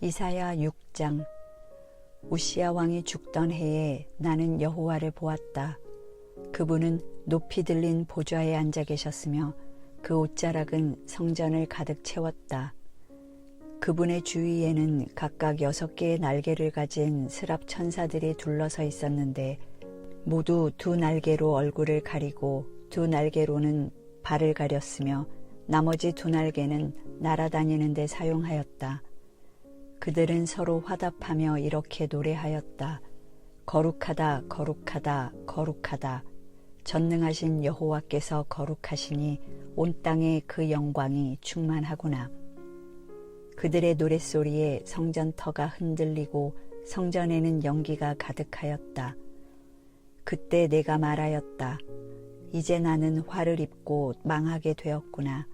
이사야 6장. 우시야 왕이 죽던 해에 나는 여호와를 보았다. 그분은 높이 들린 보좌에 앉아 계셨으며 그 옷자락은 성전을 가득 채웠다. 그분의 주위에는 각각 6개의 날개를 가진 스랍 천사들이 둘러서 있었는데 모두 2날개로 얼굴을 가리고 2날개로는 발을 가렸으며 나머지 2날개는 날아다니는 데 사용하였다. 그들은 서로 화답하며 이렇게 노래하였다. 거룩하다, 거룩하다, 거룩하다. 전능하신 여호와께서 거룩하시니 온 땅에 그 영광이 충만하구나. 그들의 노랫소리에 성전터가 흔들리고 성전에는 연기가 가득하였다. 그때 내가 말하였다. 이제 나는 화를 입고 망하게 되었구나.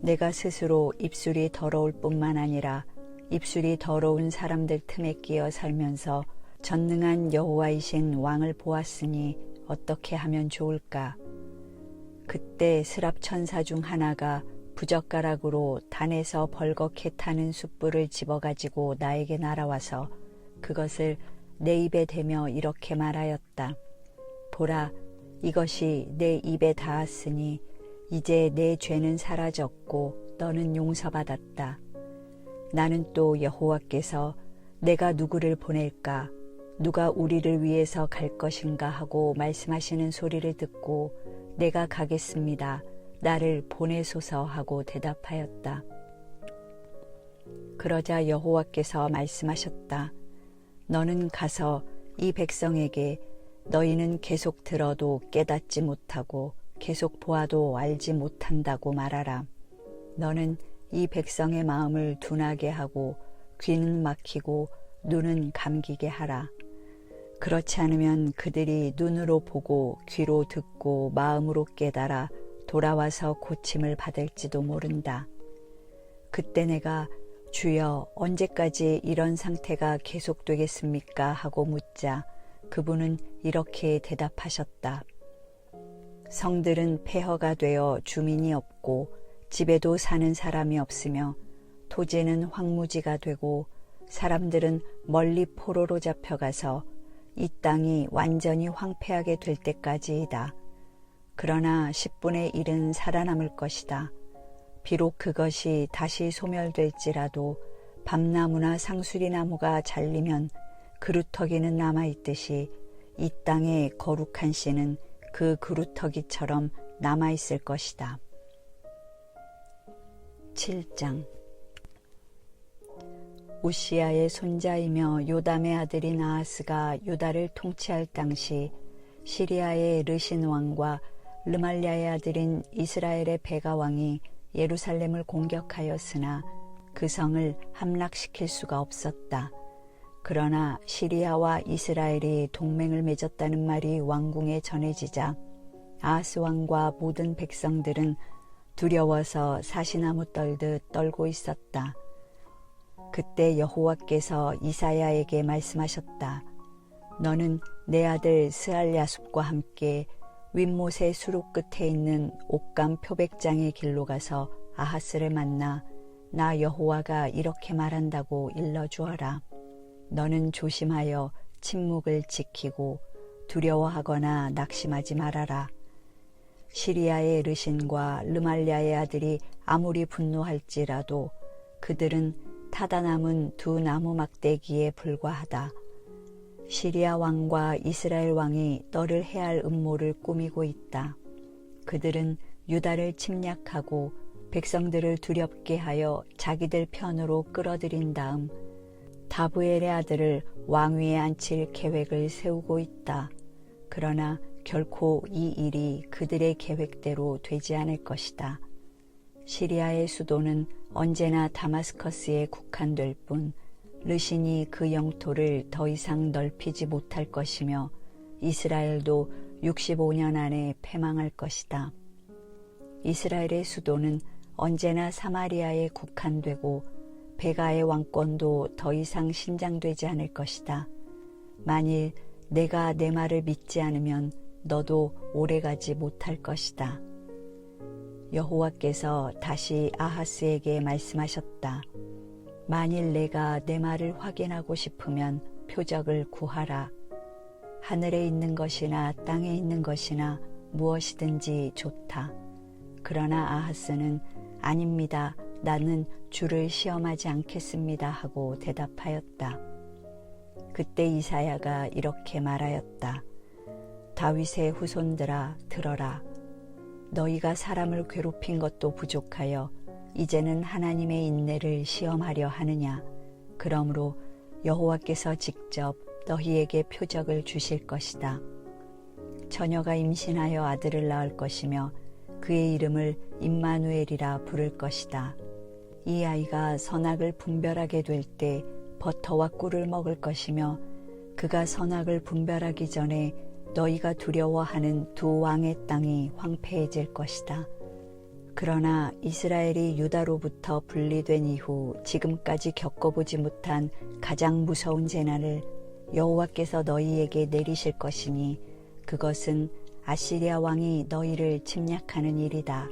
내가 스스로 입술이 더러울 뿐만 아니라 입술이 더러운 사람들 틈에 끼어 살면서 전능한 여호와이신 왕을 보았으니 어떻게 하면 좋을까? 그때 스랍 천사 중 하나가 부젓가락으로 단에서 벌겋게 타는 숯불을 집어가지고 나에게 날아와서 그것을 내 입에 대며 이렇게 말하였다. 보라, 이것이 내 입에 닿았으니 이제 내 죄는 사라졌고 너는 용서받았다. 나는 또 여호와께서 내가 누구를 보낼까? 누가 우리를 위해서 갈 것인가 하고 말씀하시는 소리를 듣고 내가 가겠습니다. 나를 보내소서 하고 대답하였다. 그러자 여호와께서 말씀하셨다. 너는 가서 이 백성에게 너희는 계속 들어도 깨닫지 못하고 계속 보아도 알지 못한다고 말하라. 너는 이 백성의 마음을 둔하게 하고 귀는 막히고 눈은 감기게 하라. 그렇지 않으면 그들이 눈으로 보고 귀로 듣고 마음으로 깨달아 돌아와서 고침을 받을지도 모른다. 그때 내가 주여 언제까지 이런 상태가 계속되겠습니까? 하고 묻자 그분은 이렇게 대답하셨다. 성들은 폐허가 되어 주민이 없고 집에도 사는 사람이 없으며 토지는 황무지가 되고 사람들은 멀리 포로로 잡혀가서 이 땅이 완전히 황폐하게 될 때까지이다. 그러나 10분의 1은 살아남을 것이다. 비록 그것이 다시 소멸될지라도 밤나무나 상수리나무가 잘리면 그루터기는 남아있듯이 이 땅의 거룩한 씨는 그 그루터기처럼 남아있을 것이다. 7장. 우시야의 손자이며 요담의 아들인 아하스가 유다를 통치할 당시 시리아의 르신 왕과 르말랴의 아들인 이스라엘의 베가 왕이 예루살렘을 공격하였으나 그 성을 함락시킬 수가 없었다. 그러나 시리아와 이스라엘이 동맹을 맺었다는 말이 왕궁에 전해지자 아하스 왕과 모든 백성들은 두려워서 사시나무 떨듯 떨고 있었다. 그때 여호와께서 이사야에게 말씀하셨다. 너는 내 아들 스알야숲과 함께 윗못의 수룩 끝에 있는 옥감 표백장의 길로 가서 아하스를 만나 나 여호와가 이렇게 말한다고 일러주어라. 너는 조심하여 침묵을 지키고 두려워하거나 낙심하지 말아라. 시리아의 르신과 르말랴의 아들이 아무리 분노할지라도 그들은 타다 남은 2 나무 막대기에 불과하다. 시리아 왕과 이스라엘 왕이 너를 해할 음모를 꾸미고 있다. 그들은 유다를 침략하고 백성들을 두렵게 하여 자기들 편으로 끌어들인 다음 다부엘의 아들을 왕위에 앉힐 계획을 세우고 있다. 그러나 결코 이 일이 그들의 계획대로 되지 않을 것이다. 시리아의 수도는 언제나 다마스커스에 국한될 뿐 르신이 그 영토를 더 이상 넓히지 못할 것이며 이스라엘도 65년 안에 패망할 것이다. 이스라엘의 수도는 언제나 사마리아에 국한되고 베가의 왕권도 더 이상 신장되지 않을 것이다. 만일 내가 내 말을 믿지 않으면 너도 오래가지 못할 것이다. 여호와께서 다시 아하스에게 말씀하셨다. 만일 내가 내 말을 확인하고 싶으면 표적을 구하라. 하늘에 있는 것이나 땅에 있는 것이나 무엇이든지 좋다. 그러나 아하스는 아닙니다. 나는 주를 시험하지 않겠습니다 하고 대답하였다. 그때 이사야가 이렇게 말하였다. 다윗의 후손들아 들어라. 너희가 사람을 괴롭힌 것도 부족하여 이제는 하나님의 인내를 시험하려 하느냐. 그러므로 여호와께서 직접 너희에게 표적을 주실 것이다. 처녀가 임신하여 아들을 낳을 것이며 그의 이름을 임마누엘이라 부를 것이다. 이 아이가 선악을 분별하게 될 때 버터와 꿀을 먹을 것이며 그가 선악을 분별하기 전에 너희가 두려워하는 두 왕의 땅이 황폐해질 것이다. 그러나 이스라엘이 유다로부터 분리된 이후 지금까지 겪어보지 못한 가장 무서운 재난을 여호와께서 너희에게 내리실 것이니 그것은 아시리아 왕이 너희를 침략하는 일이다.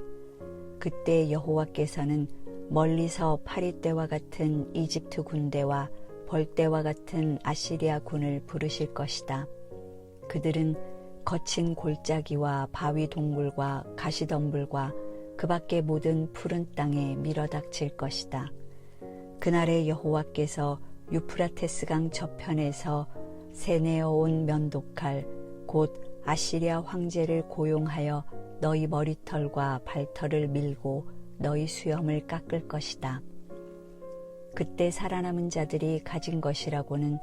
그때 여호와께서는 멀리서 파리떼와 같은 이집트 군대와 벌떼와 같은 아시리아 군을 부르실 것이다. 그들은 거친 골짜기와 바위 동굴과 가시덤불과 그 밖의 모든 푸른 땅에 밀어닥칠 것이다. 그날에 여호와께서 유프라테스강 저편에서 새내어온 면도칼 곧 아시리아 황제를 고용하여 너희 머리털과 발털을 밀고 너희 수염을 깎을 것이다. 그때 살아남은 자들이 가진 것이라고는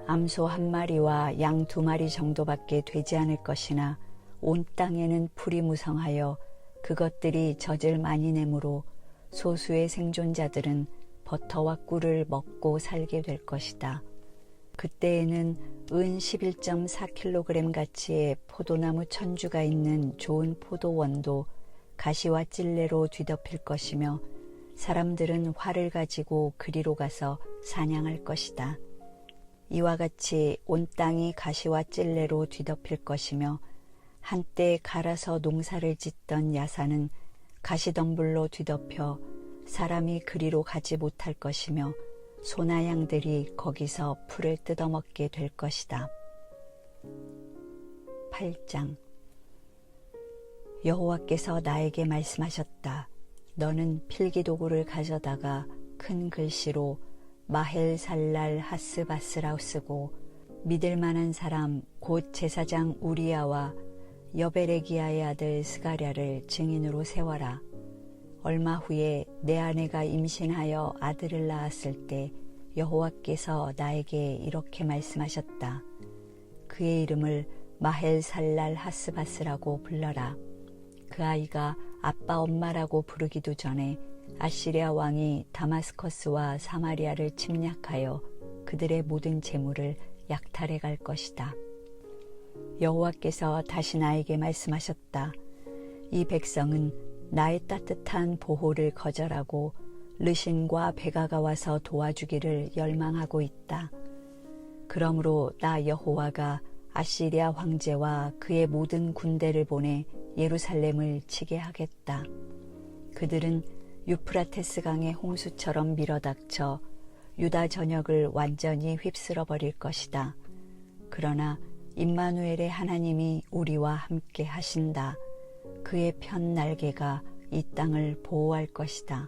암소 1마리와 양 2마리 정도밖에 되지 않을 것이나 온 땅에는 풀이 무성하여 그것들이 젖을 많이 내므로 소수의 생존자들은 버터와 꿀을 먹고 살게 될 것이다. 그때에는 은 11.4kg 가치의 포도나무 천주가 있는 좋은 포도원도 가시와 찔레로 뒤덮일 것이며 사람들은 활을 가지고 그리로 가서 사냥할 것이다. 이와 같이 온 땅이 가시와 찔레로 뒤덮일 것이며 한때 갈아서 농사를 짓던 야산은 가시덤불로 뒤덮여 사람이 그리로 가지 못할 것이며 소나 양들이 거기서 풀을 뜯어먹게 될 것이다. 8장 여호와께서 나에게 말씀하셨다. 너는 필기도구를 가져다가 큰 글씨로 마헬살랄 하스바스라 쓰고 믿을 만한 사람 곧 제사장 우리야와 여베레기야의 아들 스가랴를 증인으로 세워라. 얼마 후에 내 아내가 임신하여 아들을 낳았을 때 여호와께서 나에게 이렇게 말씀하셨다. 그의 이름을 마헬살랄 하스바스라고 불러라. 그 아이가 아빠 엄마라고 부르기도 전에 아시리아 왕이 다마스커스와 사마리아를 침략하여 그들의 모든 재물을 약탈해 갈 것이다. 여호와께서 다시 나에게 말씀하셨다. 이 백성은 나의 따뜻한 보호를 거절하고 르신과 베가가 와서 도와주기를 열망하고 있다. 그러므로 나 여호와가 아시리아 황제와 그의 모든 군대를 보내 예루살렘을 치게 하겠다. 그들은 유프라테스 강의 홍수처럼 밀어닥쳐 유다 전역을 완전히 휩쓸어 버릴 것이다. 그러나 임마누엘의 하나님이 우리와 함께 하신다. 그의 편 날개가 이 땅을 보호할 것이다.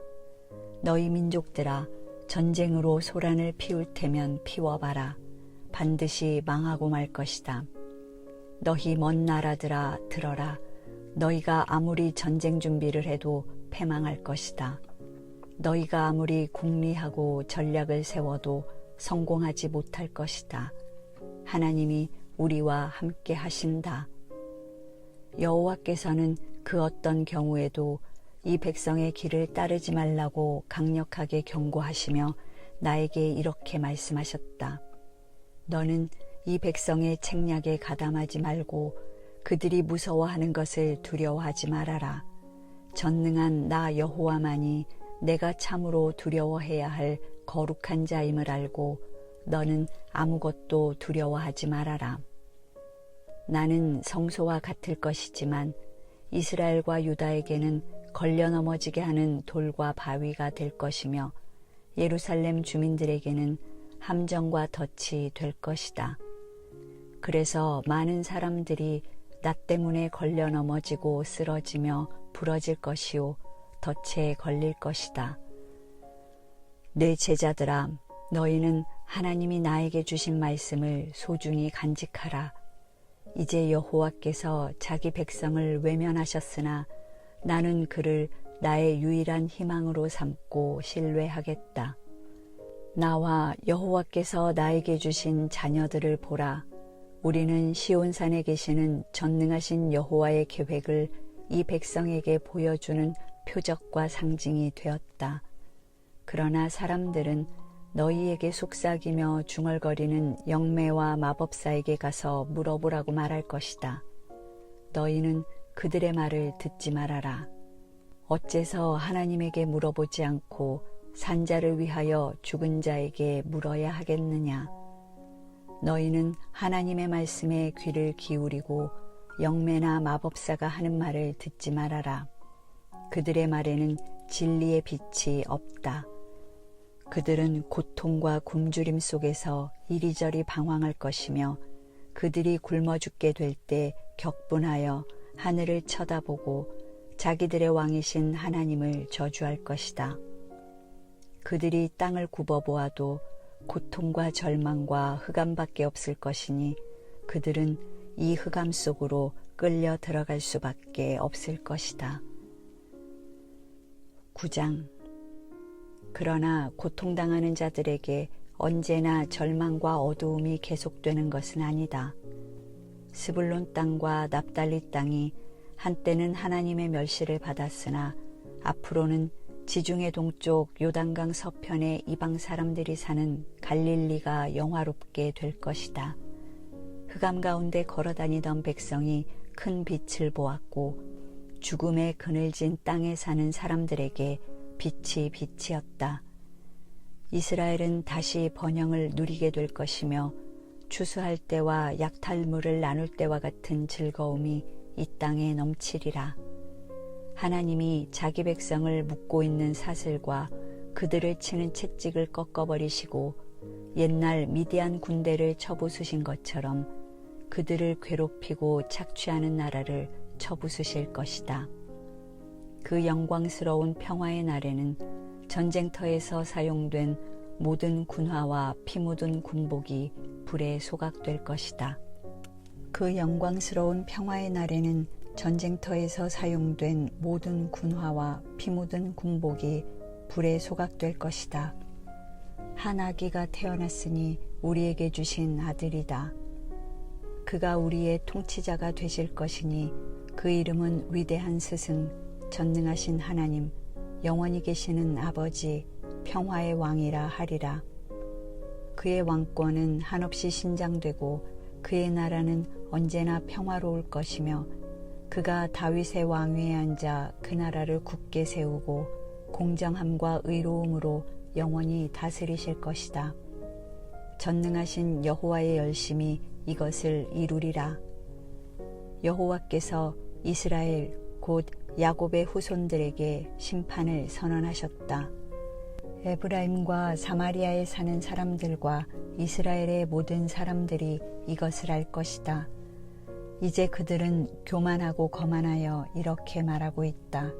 너희 민족들아, 전쟁으로 소란을 피울 테면 피워봐라. 반드시 망하고 말 것이다. 너희 먼 나라들아 들어라. 너희가 아무리 전쟁 준비를 해도 패망할 것이다. 너희가 아무리 궁리하고 전략을 세워도 성공하지 못할 것이다. 하나님이 우리와 함께 하신다. 여호와께서는 그 어떤 경우에도 이 백성의 길을 따르지 말라고 강력하게 경고하시며 나에게 이렇게 말씀하셨다. 너는 이 백성의 책략에 가담하지 말고 그들이 무서워하는 것을 두려워하지 말아라. 전능한 나 여호와만이 내가 참으로 두려워해야 할 거룩한 자임을 알고 너는 아무것도 두려워하지 말아라. 나는 성소와 같을 것이지만 이스라엘과 유다에게는 걸려 넘어지게 하는 돌과 바위가 될 것이며 예루살렘 주민들에게는 함정과 덫이 될 것이다. 그래서 많은 사람들이 나 때문에 걸려 넘어지고 쓰러지며 부러질 것이요 덫에 걸릴 것이다. 내 제자들아, 너희는 하나님이 나에게 주신 말씀을 소중히 간직하라. 이제 여호와께서 자기 백성을 외면하셨으나 나는 그를 나의 유일한 희망으로 삼고 신뢰하겠다. 나와 여호와께서 나에게 주신 자녀들을 보라. 우리는 시온산에 계시는 전능하신 여호와의 계획을 이 백성에게 보여주는 표적과 상징이 되었다. 그러나 사람들은 너희에게 속삭이며 중얼거리는 영매와 마법사에게 가서 물어보라고 말할 것이다. 너희는 그들의 말을 듣지 말아라. 어째서 하나님에게 물어보지 않고 산자를 위하여 죽은 자에게 물어야 하겠느냐. 너희는 하나님의 말씀에 귀를 기울이고 영매나 마법사가 하는 말을 듣지 말아라. 그들의 말에는 진리의 빛이 없다. 그들은 고통과 굶주림 속에서 이리저리 방황할 것이며 그들이 굶어 죽게 될 때 격분하여 하늘을 쳐다보고 자기들의 왕이신 하나님을 저주할 것이다. 그들이 땅을 굽어보아도 고통과 절망과 흑암밖에 없을 것이니 그들은 이 흑암 속으로 끌려 들어갈 수밖에 없을 것이다. 9장. 그러나 고통당하는 자들에게 언제나 절망과 어두움이 계속되는 것은 아니다. 스불론 땅과 납달리 땅이 한때는 하나님의 멸시를 받았으나 앞으로는 지중해 동쪽 요단강 서편의 이방 사람들이 사는 갈릴리가 영화롭게 될 것이다. 흑암 가운데 걸어다니던 백성이 큰 빛을 보았고 죽음의 그늘진 땅에 사는 사람들에게 빛이 빛이었다. 이스라엘은 다시 번영을 누리게 될 것이며 추수할 때와 약탈물을 나눌 때와 같은 즐거움이 이 땅에 넘치리라. 하나님이 자기 백성을 묶고 있는 사슬과 그들을 치는 채찍을 꺾어버리시고 옛날 미디안 군대를 쳐부수신 것처럼 그들을 괴롭히고 착취하는 나라를 쳐부수실 것이다. 그 영광스러운 평화의 날에는 전쟁터에서 사용된 모든 군화와 피 묻은 군복이 불에 소각될 것이다. 그 영광스러운 평화의 날에는 전쟁터에서 사용된 모든 군화와 피 묻은 군복이 불에 소각될 것이다. 한 아기가 태어났으니 우리에게 주신 아들이다. 그가 우리의 통치자가 되실 것이니 그 이름은 위대한 스승, 전능하신 하나님, 영원히 계시는 아버지, 평화의 왕이라 하리라. 그의 왕권은 한없이 신장되고 그의 나라는 언제나 평화로울 것이며 그가 다윗의 왕위에 앉아 그 나라를 굳게 세우고 공정함과 의로움으로 영원히 다스리실 것이다. 전능하신 여호와의 열심이 이것을 이루리라. 여호와께서 이스라엘 곧 야곱의 후손들에게 심판을 선언하셨다. 에브라임과 사마리아에 사는 사람들과 이스라엘의 모든 사람들이 이것을 알 것이다. 이제 그들은 교만하고 거만하여 이렇게 말하고 있다.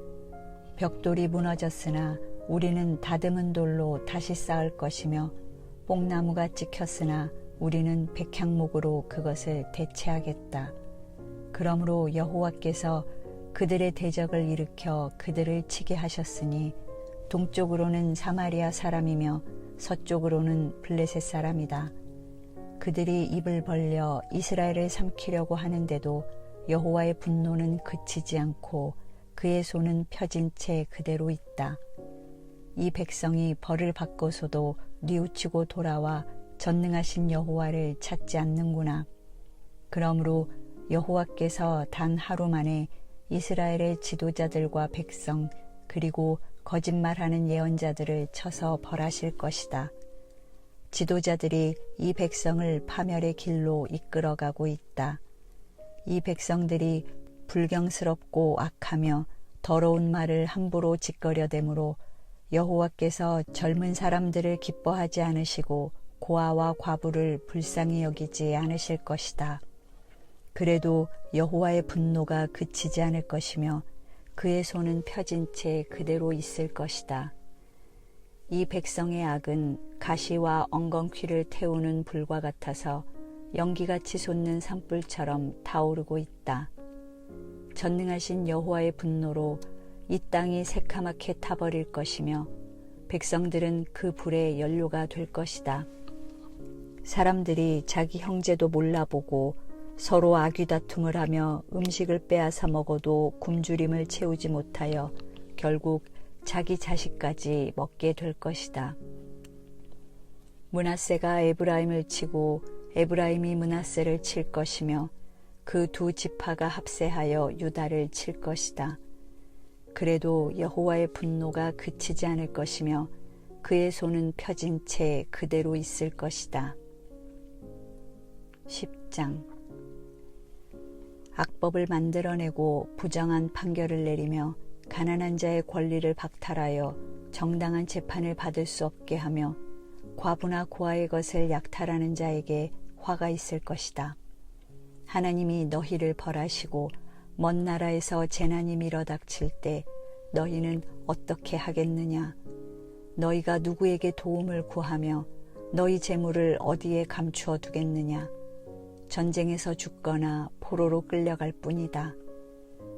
벽돌이 무너졌으나 우리는 다듬은 돌로 다시 쌓을 것이며 뽕나무가 찍혔으나 우리는 백향목으로 그것을 대체하겠다. 그러므로 여호와께서 그들의 대적을 일으켜 그들을 치게 하셨으니 동쪽으로는 사마리아 사람이며 서쪽으로는 블레셋 사람이다. 그들이 입을 벌려 이스라엘을 삼키려고 하는데도 여호와의 분노는 그치지 않고 그의 손은 펴진 채 그대로 있다. 이 백성이 벌을 받고서도 뉘우치고 돌아와 전능하신 여호와를 찾지 않는구나. 그러므로 여호와께서 단 하루 만에 이스라엘의 지도자들과 백성 그리고 거짓말하는 예언자들을 쳐서 벌하실 것이다. 지도자들이 이 백성을 파멸의 길로 이끌어가고 있다. 이 백성들이 불경스럽고 악하며 더러운 말을 함부로 짓거려대므로 여호와께서 젊은 사람들을 기뻐하지 않으시고 고아와 과부를 불쌍히 여기지 않으실 것이다. 그래도 여호와의 분노가 그치지 않을 것이며 그의 손은 펴진 채 그대로 있을 것이다. 이 백성의 악은 가시와 엉겅퀴를 태우는 불과 같아서 연기같이 솟는 산불처럼 타오르고 있다. 전능하신 여호와의 분노로 이 땅이 새카맣게 타버릴 것이며 백성들은 그 불의 연료가 될 것이다. 사람들이 자기 형제도 몰라보고 서로 아귀다툼을 하며 음식을 빼앗아 먹어도 굶주림을 채우지 못하여 결국 자기 자식까지 먹게 될 것이다. 므낫세가 에브라임을 치고 에브라임이 므낫세를 칠 것이며 그 두 지파가 합세하여 유다를 칠 것이다. 그래도 여호와의 분노가 그치지 않을 것이며 그의 손은 펴진 채 그대로 있을 것이다. 10장. 악법을 만들어내고 부정한 판결을 내리며 가난한 자의 권리를 박탈하여 정당한 재판을 받을 수 없게 하며 과부나 고아의 것을 약탈하는 자에게 화가 있을 것이다. 하나님이 너희를 벌하시고 먼 나라에서 재난이 밀어닥칠 때 너희는 어떻게 하겠느냐? 너희가 누구에게 도움을 구하며 너희 재물을 어디에 감추어 두겠느냐? 전쟁에서 죽거나 포로로 끌려갈 뿐이다.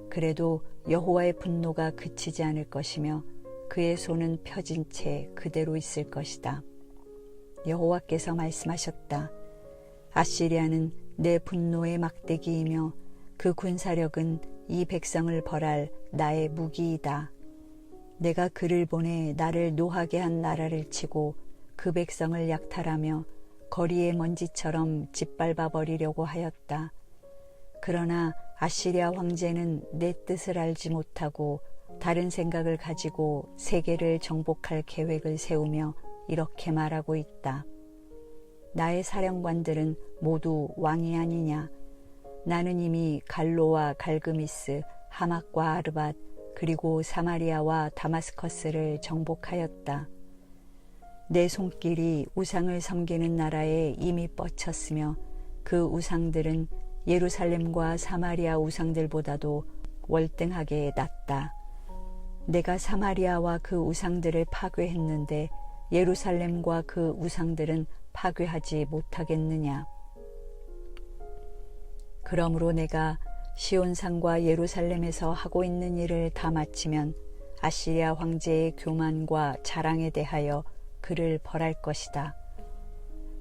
그래도 여호와의 분노가 그치지 않을 것이며 그의 손은 펴진 채 그대로 있을 것이다. 여호와께서 말씀하셨다. 아시리아는 내 분노의 막대기이며 그 군사력은 이 백성을 벌할 나의 무기이다. 내가 그를 보내 나를 노하게 한 나라를 치고 그 백성을 약탈하며 거리의 먼지처럼 짓밟아 버리려고 하였다. 그러나 아시리아 황제는 내 뜻을 알지 못하고 다른 생각을 가지고 세계를 정복할 계획을 세우며 이렇게 말하고 있다. 나의 사령관들은 모두 왕이 아니냐? 나는 이미 갈로와 갈그미스, 하맛과 아르밧, 그리고 사마리아와 다마스커스를 정복하였다. 내 손길이 우상을 섬기는 나라에 이미 뻗쳤으며 그 우상들은 예루살렘과 사마리아 우상들보다도 월등하게 낮다. 내가 사마리아와 그 우상들을 파괴했는데 예루살렘과 그 우상들은 파괴하지 못하겠느냐. 그러므로 내가 시온산과 예루살렘에서 하고 있는 일을 다 마치면 아시리아 황제의 교만과 자랑에 대하여 그를 벌할 것이다.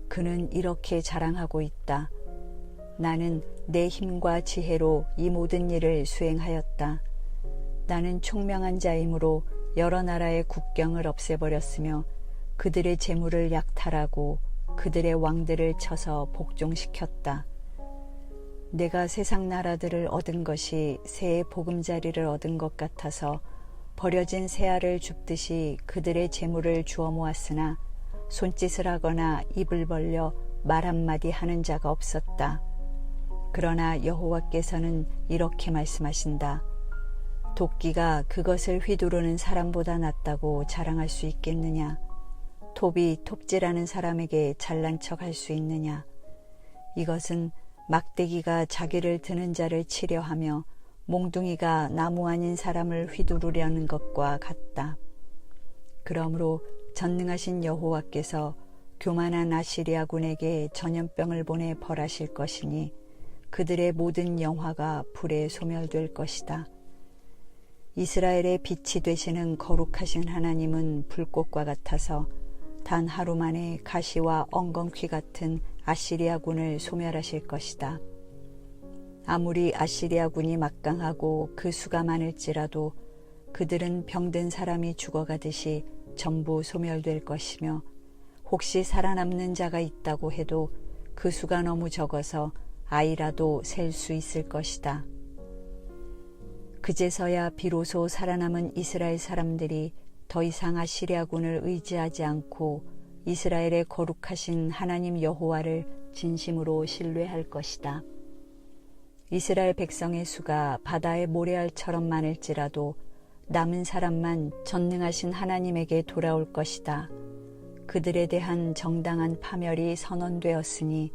그는 이렇게 자랑하고 있다. 나는 내 힘과 지혜로 이 모든 일을 수행하였다. 나는 총명한 자이므로 여러 나라의 국경을 없애버렸으며 그들의 재물을 약탈하고 그들의 왕들을 쳐서 복종시켰다. 내가 세상 나라들을 얻은 것이 새의 보금자리를 얻은 것 같아서 버려진 새알을 줍듯이 그들의 재물을 주워 모았으나 손짓을 하거나 입을 벌려 말 한마디 하는 자가 없었다. 그러나 여호와께서는 이렇게 말씀하신다. 도끼가 그것을 휘두르는 사람보다 낫다고 자랑할 수 있겠느냐? 톱이 톱질하는 사람에게 잘난 척 할 수 있느냐? 이것은 막대기가 자기를 드는 자를 치려 하며 몽둥이가 나무 아닌 사람을 휘두르려는 것과 같다. 그러므로 전능하신 여호와께서 교만한 아시리아군에게 전염병을 보내 벌하실 것이니 그들의 모든 영화가 불에 소멸될 것이다. 이스라엘의 빛이 되시는 거룩하신 하나님은 불꽃과 같아서 단 하루 만에 가시와 엉겅퀴 같은 아시리아군을 소멸하실 것이다. 아무리 아시리아군이 막강하고 그 수가 많을지라도 그들은 병든 사람이 죽어가듯이 전부 소멸될 것이며 혹시 살아남는 자가 있다고 해도 그 수가 너무 적어서 아이라도 셀 수 있을 것이다. 그제서야 비로소 살아남은 이스라엘 사람들이 더 이상 아시리아군을 의지하지 않고 이스라엘의 거룩하신 하나님 여호와를 진심으로 신뢰할 것이다. 이스라엘 백성의 수가 바다의 모래알처럼 많을지라도 남은 사람만 전능하신 하나님에게 돌아올 것이다. 그들에 대한 정당한 파멸이 선언되었으니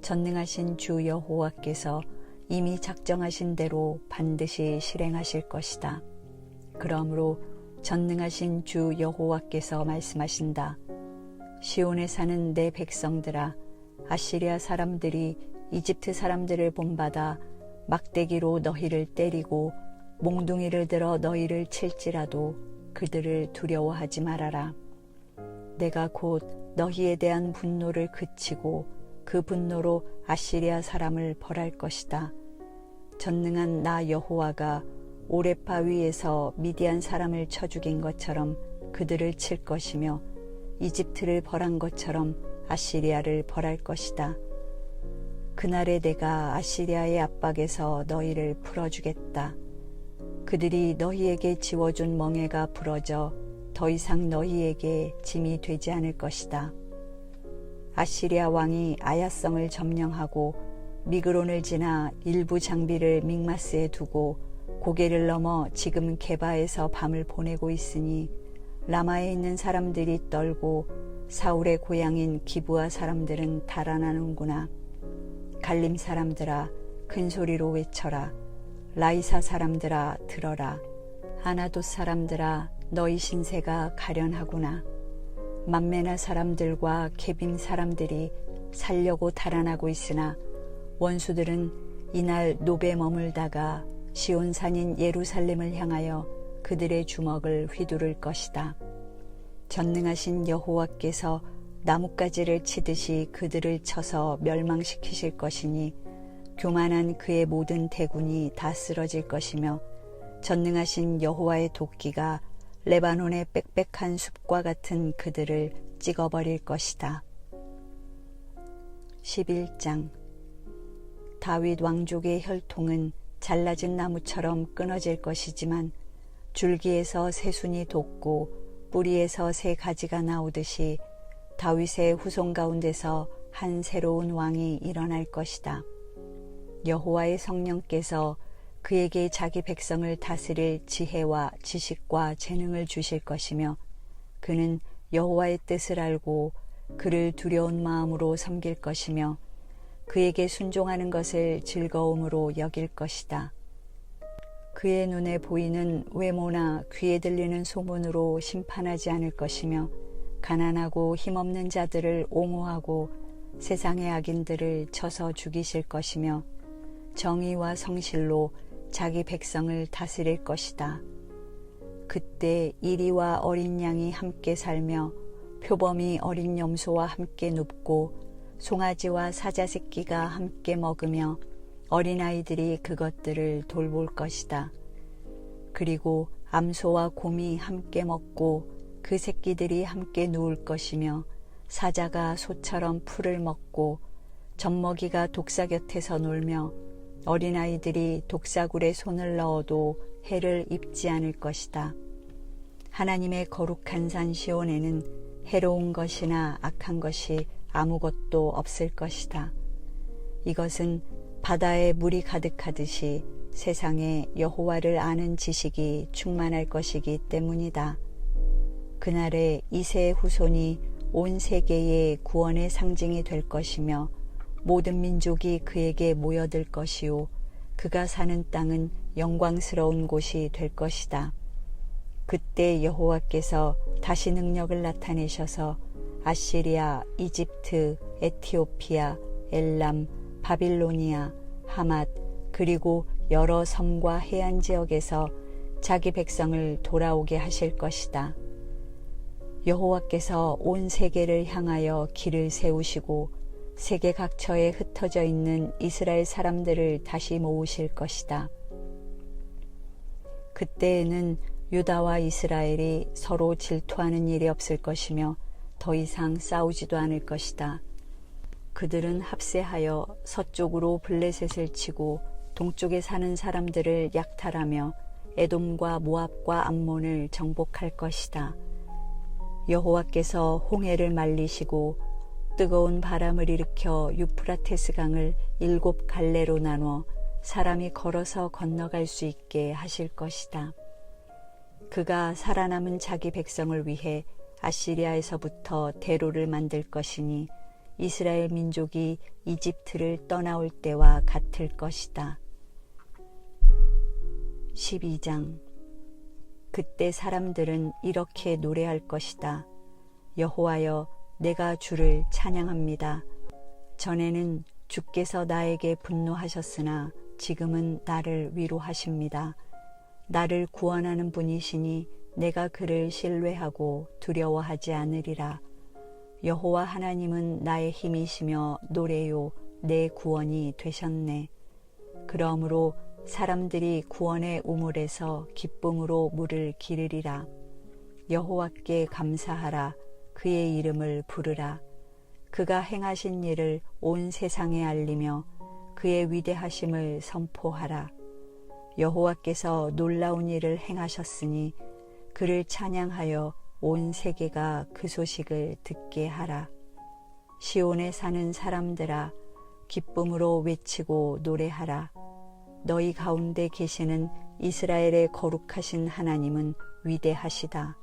전능하신 주 여호와께서 이미 작정하신 대로 반드시 실행하실 것이다. 그러므로 전능하신 주 여호와께서 말씀하신다. 시온에 사는 내 백성들아, 아시리아 사람들이 이집트 사람들을 본받아 막대기로 너희를 때리고 몽둥이를 들어 너희를 칠지라도 그들을 두려워하지 말아라. 내가 곧 너희에 대한 분노를 그치고 그 분노로 아시리아 사람을 벌할 것이다. 전능한 나 여호와가 오레파 위에서 미디안 사람을 쳐 죽인 것처럼 그들을 칠 것이며 이집트를 벌한 것처럼 아시리아를 벌할 것이다. 그날에 내가 아시리아의 압박에서 너희를 풀어주겠다. 그들이 너희에게 지워준 멍에가 부러져 더 이상 너희에게 짐이 되지 않을 것이다. 아시리아 왕이 아야성을 점령하고 미그론을 지나 일부 장비를 믹마스에 두고 고개를 넘어 지금 게바에서 밤을 보내고 있으니 라마에 있는 사람들이 떨고 사울의 고향인 기브아 사람들은 달아나는구나. 갈림 사람들아, 큰 소리로 외쳐라. 라이사 사람들아, 들어라. 아나돗 사람들아, 너희 신세가 가련하구나. 만메나 사람들과 게빔 사람들이 살려고 달아나고 있으나 원수들은 이날 노베 머물다가 시온산인 예루살렘을 향하여 그들의 주먹을 휘두를 것이다. 전능하신 여호와께서 나뭇가지를 치듯이 그들을 쳐서 멸망시키실 것이니 교만한 그의 모든 대군이 다 쓰러질 것이며 전능하신 여호와의 도끼가 레바논의 빽빽한 숲과 같은 그들을 찍어버릴 것이다. 11장. 다윗 왕족의 혈통은 잘라진 나무처럼 끊어질 것이지만 줄기에서 새순이 돋고 뿌리에서 새 가지가 나오듯이 다윗의 후손 가운데서 한 새로운 왕이 일어날 것이다. 여호와의 성령께서 그에게 자기 백성을 다스릴 지혜와 지식과 재능을 주실 것이며 그는 여호와의 뜻을 알고 그를 두려운 마음으로 섬길 것이며 그에게 순종하는 것을 즐거움으로 여길 것이다. 그의 눈에 보이는 외모나 귀에 들리는 소문으로 심판하지 않을 것이며 가난하고 힘없는 자들을 옹호하고 세상의 악인들을 쳐서 죽이실 것이며 정의와 성실로 자기 백성을 다스릴 것이다. 그때 이리와 어린 양이 함께 살며 표범이 어린 염소와 함께 눕고 송아지와 사자 새끼가 함께 먹으며 어린아이들이 그것들을 돌볼 것이다. 그리고 암소와 곰이 함께 먹고 그 새끼들이 함께 누울 것이며 사자가 소처럼 풀을 먹고 젖먹이가 독사 곁에서 놀며 어린아이들이 독사굴에 손을 넣어도 해를 입지 않을 것이다. 하나님의 거룩한 산 시온에는 해로운 것이나 악한 것이 아무것도 없을 것이다. 이것은 바다에 물이 가득하듯이 세상에 여호와를 아는 지식이 충만할 것이기 때문이다. 그날에 이새의 후손이 온 세계의 구원의 상징이 될 것이며 모든 민족이 그에게 모여들 것이요 그가 사는 땅은 영광스러운 곳이 될 것이다. 그때 여호와께서 다시 능력을 나타내셔서 아시리아, 이집트, 에티오피아, 엘람, 바빌로니아, 하맛 그리고 여러 섬과 해안 지역에서 자기 백성을 돌아오게 하실 것이다. 여호와께서 온 세계를 향하여 길을 세우시고 세계 각처에 흩어져 있는 이스라엘 사람들을 다시 모으실 것이다. 그때에는 유다와 이스라엘이 서로 질투하는 일이 없을 것이며 더 이상 싸우지도 않을 것이다. 그들은 합세하여 서쪽으로 블레셋을 치고 동쪽에 사는 사람들을 약탈하며 에돔과 모압과 암몬을 정복할 것이다. 여호와께서 홍해를 말리시고 뜨거운 바람을 일으켜 유프라테스 강을 7 갈래로 나눠 사람이 걸어서 건너갈 수 있게 하실 것이다. 그가 살아남은 자기 백성을 위해 아시리아에서부터 대로를 만들 것이니 이스라엘 민족이 이집트를 떠나올 때와 같을 것이다. 12장. 그때 사람들은 이렇게 노래할 것이다. 여호와여, 내가 주를 찬양합니다. 전에는 주께서 나에게 분노하셨으나 지금은 나를 위로하십니다. 나를 구원하는 분이시니 내가 그를 신뢰하고 두려워하지 않으리라. 여호와 하나님은 나의 힘이시며 노래요 내 구원이 되셨네. 그러므로 사람들이 구원의 우물에서 기쁨으로 물을 기르리라. 여호와께 감사하라. 그의 이름을 부르라. 그가 행하신 일을 온 세상에 알리며 그의 위대하심을 선포하라. 여호와께서 놀라운 일을 행하셨으니 그를 찬양하여 온 세계가 그 소식을 듣게 하라. 시온에 사는 사람들아, 기쁨으로 외치고 노래하라. 너희 가운데 계시는 이스라엘의 거룩하신 하나님은 위대하시다.